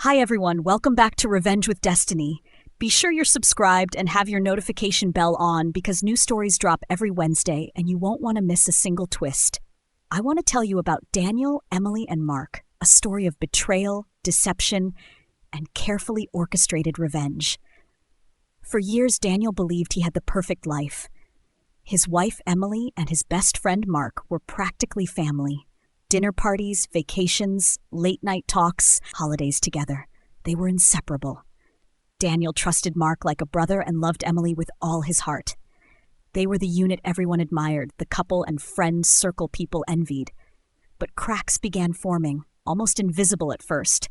Hi everyone, welcome back to Revenge with Destiny. Be sure you're subscribed and have your notification bell on because new stories drop every Wednesday and you won't want to miss a single twist. I want to tell you about Daniel, Emily, and Mark, a story of betrayal, deception, and carefully orchestrated revenge. For years, Daniel believed he had the perfect life. His wife, Emily, and his best friend, Mark, were practically family. Dinner parties, vacations, late-night talks, holidays together. They were inseparable. Daniel trusted Mark like a brother and loved Emily with all his heart. They were the unit everyone admired, the couple and friend circle people envied. But cracks began forming, almost invisible at first.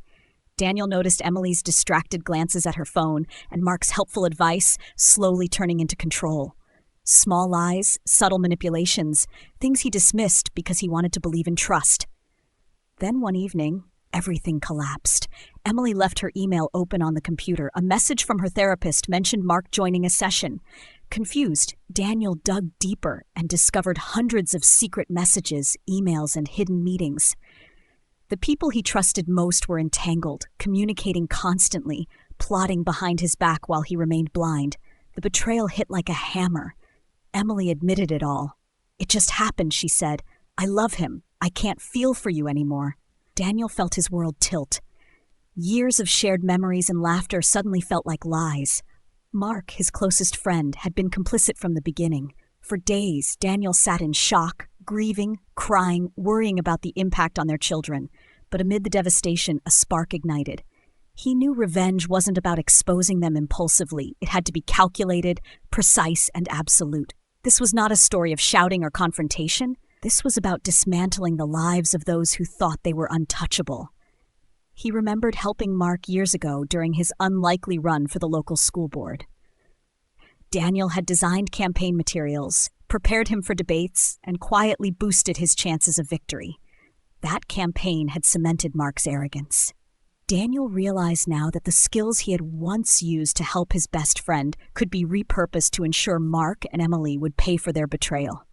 Daniel noticed Emily's distracted glances at her phone and Mark's helpful advice slowly turning into control. Small lies, subtle manipulations, things he dismissed because he wanted to believe in trust. Then one evening, everything collapsed. Emily left her email open on the computer. A message from her therapist mentioned Mark joining a session. Confused, Daniel dug deeper and discovered hundreds of secret messages, emails, and hidden meetings. The people he trusted most were entangled, communicating constantly, plotting behind his back while he remained blind. The betrayal hit like a hammer. Emily admitted it all. "It just happened," she said. "I love him. I can't feel for you anymore." Daniel felt his world tilt. Years of shared memories and laughter suddenly felt like lies. Mark, his closest friend, had been complicit from the beginning. For days, Daniel sat in shock, grieving, crying, worrying about the impact on their children. But amid the devastation, a spark ignited. He knew revenge wasn't about exposing them impulsively. It had to be calculated, precise, and absolute. This was not a story of shouting or confrontation. This was about dismantling the lives of those who thought they were untouchable. He remembered helping Mark years ago during his unlikely run for the local school board. Daniel had designed campaign materials, prepared him for debates, and quietly boosted his chances of victory. That campaign had cemented Mark's arrogance. Daniel realized now that the skills he had once used to help his best friend could be repurposed to ensure Mark and Emily would pay for their betrayal.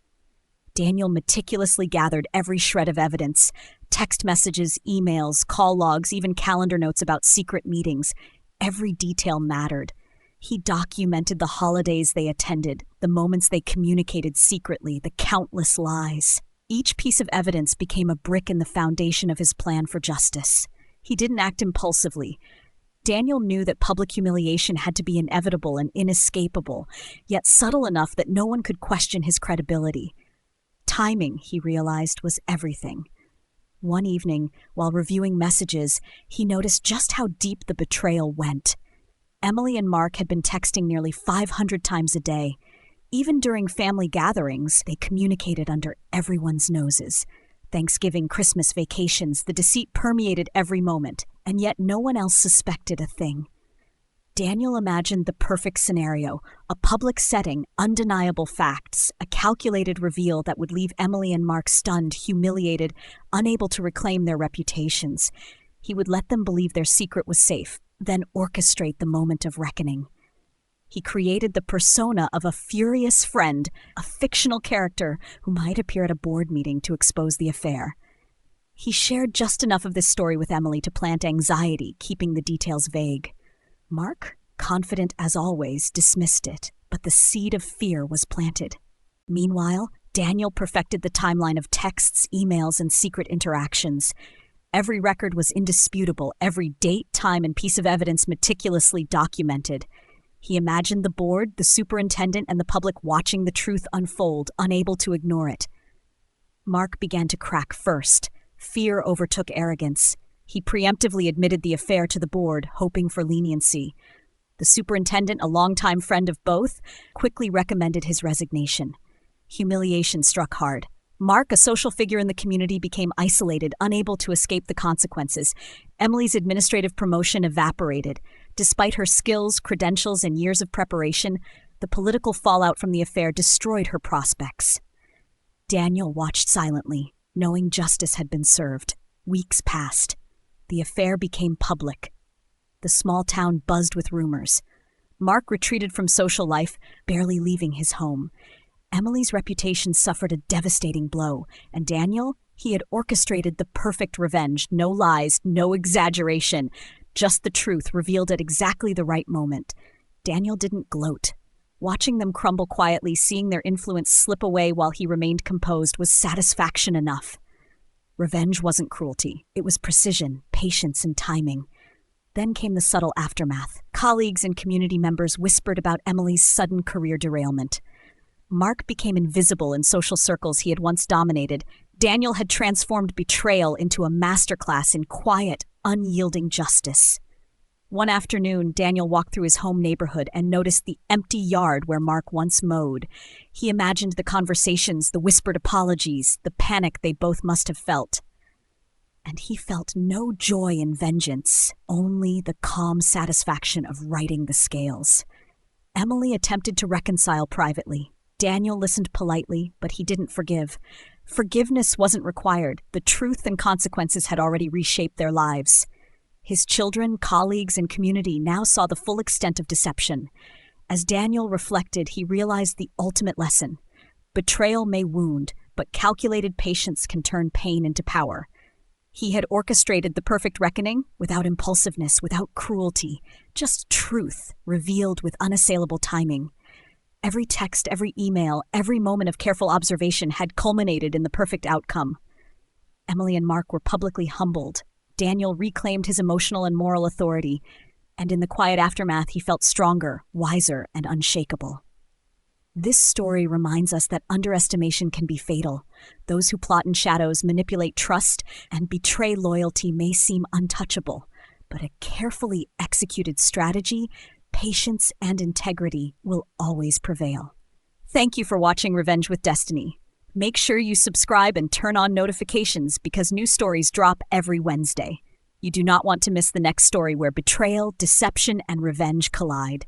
Daniel meticulously gathered every shred of evidence, text messages, emails, call logs, even calendar notes about secret meetings. Every detail mattered. He documented the holidays they attended, the moments they communicated secretly, the countless lies. Each piece of evidence became a brick in the foundation of his plan for justice. He didn't act impulsively. Daniel knew that public humiliation had to be inevitable and inescapable, yet subtle enough that no one could question his credibility. Timing, he realized, was everything. One evening, while reviewing messages, he noticed just how deep the betrayal went. Emily and Mark had been texting nearly 500 times a day. Even during family gatherings, they communicated under everyone's noses. Thanksgiving, Christmas, vacations, the deceit permeated every moment, and yet no one else suspected a thing. Daniel imagined the perfect scenario, a public setting, undeniable facts, a calculated reveal that would leave Emily and Mark stunned, humiliated, unable to reclaim their reputations. He would let them believe their secret was safe, then orchestrate the moment of reckoning. He created the persona of a furious friend, a fictional character who might appear at a board meeting to expose the affair. He shared just enough of this story with Emily to plant anxiety, keeping the details vague. Mark, confident as always, dismissed it, but the seed of fear was planted. Meanwhile, Daniel perfected the timeline of texts, emails, and secret interactions. Every record was indisputable, every date, time, and piece of evidence meticulously documented. He imagined the board, the superintendent, and the public watching the truth unfold, unable to ignore it. Mark began to crack first. Fear overtook arrogance. He preemptively admitted the affair to the board, hoping for leniency. The superintendent, a longtime friend of both, quickly recommended his resignation. Humiliation struck hard. Mark, a social figure in the community, became isolated, unable to escape the consequences. Emily's administrative promotion evaporated. Despite her skills, credentials, and years of preparation, the political fallout from the affair destroyed her prospects. Daniel watched silently, knowing justice had been served. Weeks passed. The affair became public. The small town buzzed with rumors. Mark retreated from social life, barely leaving his home. Emily's reputation suffered a devastating blow, and Daniel, he had orchestrated the perfect revenge, no lies, no exaggeration. just the truth revealed at exactly the right moment. Daniel didn't gloat. Watching them crumble quietly, seeing their influence slip away while he remained composed, was satisfaction enough. Revenge wasn't cruelty. It was precision, patience, and timing. Then came the subtle aftermath. Colleagues and community members whispered about Emily's sudden career derailment. Mark became invisible in social circles he had once dominated. Daniel had transformed Betrayal into a masterclass in quiet, unyielding justice. One afternoon, Daniel walked through his home neighborhood and noticed the empty yard where Mark once mowed. He imagined the conversations, the whispered apologies, the panic they both must have felt. And he felt no joy in vengeance, only the calm satisfaction of righting the scales. Emily attempted to reconcile privately. Daniel listened politely, but he didn't forgive. Forgiveness wasn't required. The truth and consequences had already reshaped their lives. His children, colleagues, and community now saw the full extent of deception. As Daniel reflected, he realized the ultimate lesson. Betrayal may wound, but calculated patience can turn pain into power. He had orchestrated the perfect reckoning without impulsiveness, without cruelty, just truth revealed with unassailable timing. Every text, every email, every moment of careful observation had culminated in the perfect outcome. Emily and Mark were publicly humbled. Daniel reclaimed his emotional and moral authority, and in the quiet aftermath he felt stronger, wiser, and unshakable. This story reminds us that underestimation can be fatal. Those who plot in shadows, manipulate trust, and betray loyalty may seem untouchable, but a carefully executed strategy, patience, and integrity will always prevail. Thank you for watching Revenge with Destiny. Make sure you subscribe and turn on notifications because new stories drop every Wednesday. You do not want to miss the next story where betrayal, deception, and revenge collide.